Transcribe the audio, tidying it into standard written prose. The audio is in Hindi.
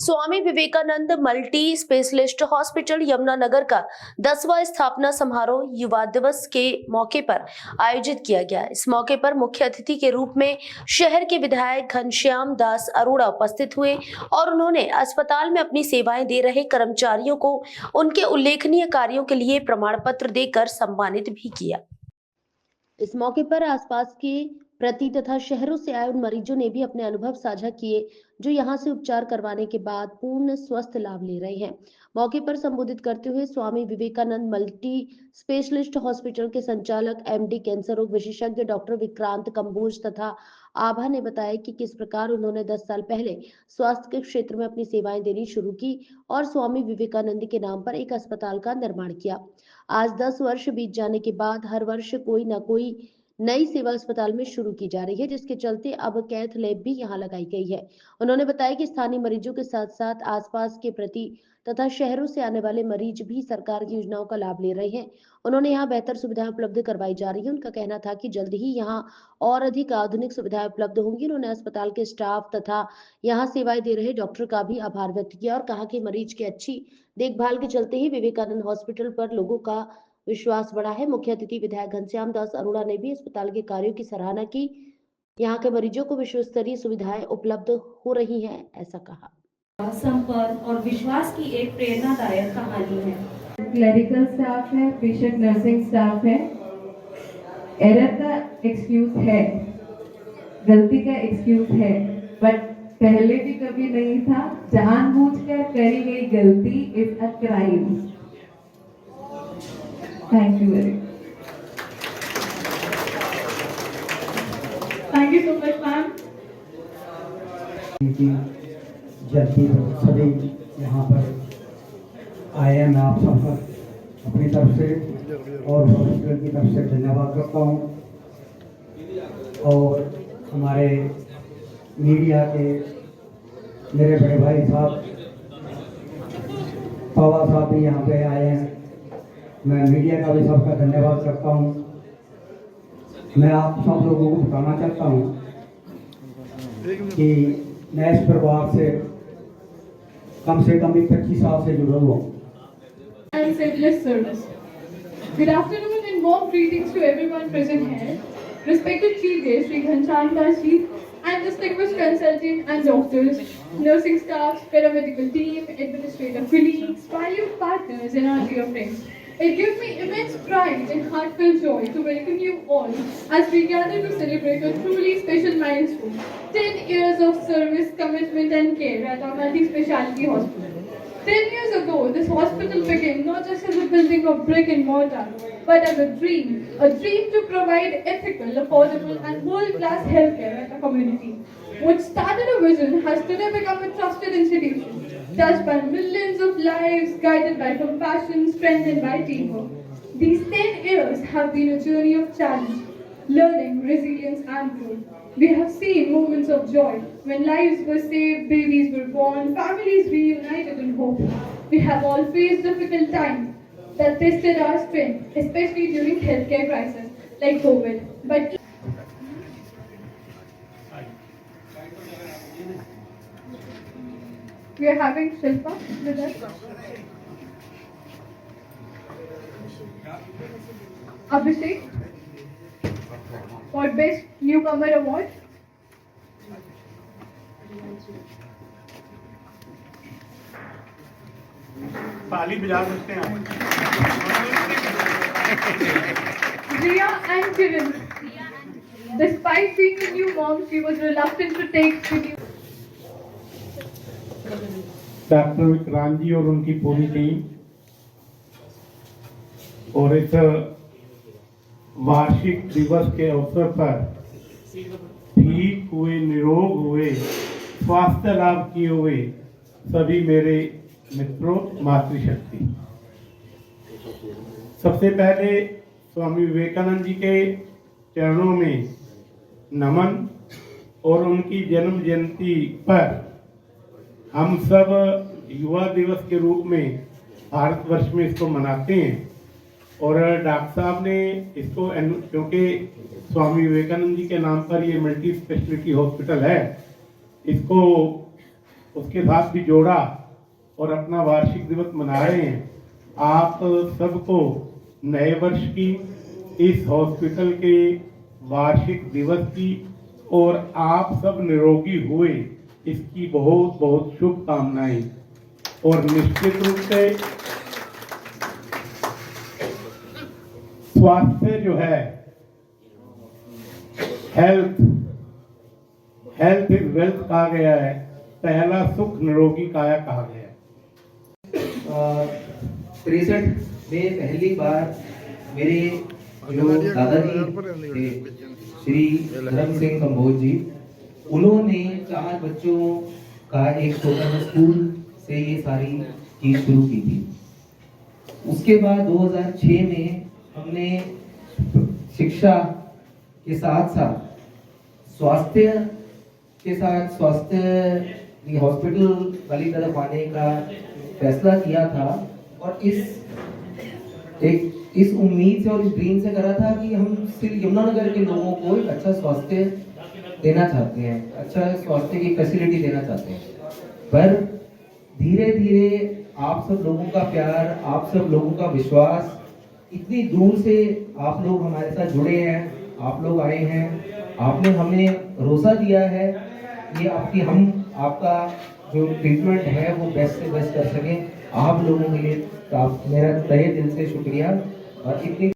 स्वामी Vivekananda multi specialist hospital Yamunanagar का 10वां स्थापना समारोह युवा दिवस के मौके पर आयोजित किया गया। इस मौके पर मुख्य अतिथि के रूप में शहर के विधायक घनश्याम दास अरोड़ा उपस्थित हुए और उन्होंने अस्पताल में अपनी सेवाएं दे रहे कर्मचारियों को उनके उल्लेखनीय कार्यों के लिए प्रमाण पत्र देकर सम्मानित भी किया। इस मौके पर आसपास के प्रति तथा शहरों से आए उन मरीजों ने भी अपने अनुभव साझा किए जो यहां से उपचार करवाने के बाद पूर्ण स्वस्थ लाभ ले रहे हैं। मौके पर संबोधित करते हुए स्वामी विवेकानंद मल्टी स्पेशलिस्ट हॉस्पिटल के संचालक एमडी कैंसर रोग विशेषज्ञ डॉक्टर विक्रांत कंबोज तथा आभा ने बताया कि किस प्रकार उन्होंने 10 साल पहले स्वास्थ्य के क्षेत्र में अपनी सेवाएं देनी शुरू की और स्वामी विवेकानंद के नाम पर एक अस्पताल का निर्माण किया। आज 10 वर्ष बीत जाने के बाद हर वर्ष कोई न कोई नई सेवा अस्पताल में शुरू की जा रही है, जिसके चलते अब कैथ लैब भी यहां लगाई गई है। उन्होंने बताया कि स्थानीय मरीजों के साथ साथ आसपास के प्रति तथा शहरों से आने वाले मरीज भी सरकार की योजनाओं का लाभ ले रहे हैं। उन्होंने यहाँ बेहतर सुविधाएं उपलब्ध करवाई जा रही है। उनका कहना था कि जल्द ही यहाँ और अधिक आधुनिक सुविधाएं उपलब्ध होंगी। उन्होंने अस्पताल के स्टाफ तथा यहाँ सेवाएं दे रहे डॉक्टर का भी आभार व्यक्त किया और कहा कि मरीज की अच्छी देखभाल के चलते ही विवेकानंद हॉस्पिटल पर लोगों का विश्वास बढ़ा है। मुख्य अतिथि विधायक घनश्याम दास अरोड़ा ने भी अस्पताल के कार्यों की सराहना की। यहाँ के मरीजों को विश्व स्तरीय सुविधाएं उपलब्ध हो रही हैं, ऐसा कहा। संपर्क और विश्वास की एक प्रेरणादायक कहानी है। क्लरिकल स्टाफ है, पेशेंट नर्सिंग स्टाफ है। एरर का एक्सक्यूज है, गलती का एक्सक्यूज है, बट पहले भी कभी नहीं था। जानबूझकर करी गई गलती is a crime. Thank you very much. Thank you so much ma'am. जल्दी सभी यहाँ पर आए हैं। मैं आप सबका अपनी तरफ से और हॉस्पिटल की तरफ से धन्यवाद करता हूँ और हमारे मीडिया के मेरे बड़े भाई साहब पवा साहब भी यहाँ पे आए हैं। मैं मीडिया का भी सबका धन्यवाद करता हूँ। मैं आप सब लोगों को बताना चाहता हूँ कि मैं इस परिवार से कम 25 साल से जुड़ा हुआ हूँ। And selfless service. Good afternoon and warm greetings to everyone present here. Respected Chief Guest Sri Ghanshyam Das ji and distinguished consultant and doctors, nursing staff, paramedical team, administrative colleagues, valued partners and our dear friends. It gives me immense pride and heartfelt joy to welcome you all as we gather to celebrate a truly special milestone, 10 years of service, commitment and care at our multi-speciality hospital. 10 years ago, this hospital began not just as a building of brick and mortar, but as a dream to provide ethical, affordable and world-class healthcare at the community. What started a vision has today become a trusted institution, touched by millions of lives, guided by compassion, strengthened by teamwork. These 10 years have been a journey of challenge, learning, resilience and growth. We have seen moments of joy when lives were saved, babies were born, families reunited in hope. We have all faced difficult times that tested our strength, especially during healthcare crises like COVID. But we are having Shilpa with us. Abhishek for Best Newcomer Award. ताली बजा सकते हैं आप। Riya and Kiran. Despite being a new mom, she was reluctant to take the news. Doctor Vikrant ji और उनकी पूरी टीम और इस वार्षिक दिवस के अवसर पर ठीक हुए, निरोग हुए, स्वास्थ्य लाभ किए हुए सभी मेरे मित्रों, मातृशक्ति। सबसे पहले स्वामी विवेकानंद जी के चरणों में नमन और उनकी जन्म जयंती पर हम सब युवा दिवस के रूप में भारतवर्ष में इसको मनाते हैं और डॉक्टर साहब ने इसको क्योंकि स्वामी विवेकानंद जी के नाम पर ये मल्टी स्पेशलिटी हॉस्पिटल है, इसको उसके साथ भी जोड़ा और अपना वार्षिक दिवस मना रहे हैं। आप सबको नए वर्ष की, इस हॉस्पिटल के वार्षिक दिवस की और आप सब निरोगी हुए इसकी बहुत बहुत शुभकामनाएं। और निश्चित रूप से स्वास्थ्य जो है, हेल्थ इज वेल्थ कहा गया है, पहला सुख निरोगी काया कहा गया है। 63 में पहली बार मेरे जो दादाजी थे श्री धर्म सिंह कंबोज जी, उन्होंने 4 बच्चों का एक छोटा स्कूल से ये सारी चीज शुरू की थी। उसके बाद 2006 में हमने शिक्षा के साथ साथ स्वास्थ्य के साथ स्वास्थ्य हॉस्पिटल वाली तरफ आने का फैसला किया था। और इस उम्मीद से और इस ड्रीम से करा था कि हम सिर्फ यमुनानगर के लोगों को एक अच्छा स्वास्थ्य देना चाहते हैं, अच्छा स्वास्थ्य की फैसिलिटी देना चाहते हैं। पर धीरे धीरे आप सब लोगों का प्यार, आप सब लोगों का विश्वास, इतनी दूर से आप लोग हमारे साथ जुड़े हैं, आप लोग आए हैं, आपने हमें भरोसा दिया है ये आपका जो ट्रीटमेंट है वो बेस्ट से बेस्ट कर सकें। आप लोगों के लिए मेरा तहे दिल से शुक्रिया। और इतनी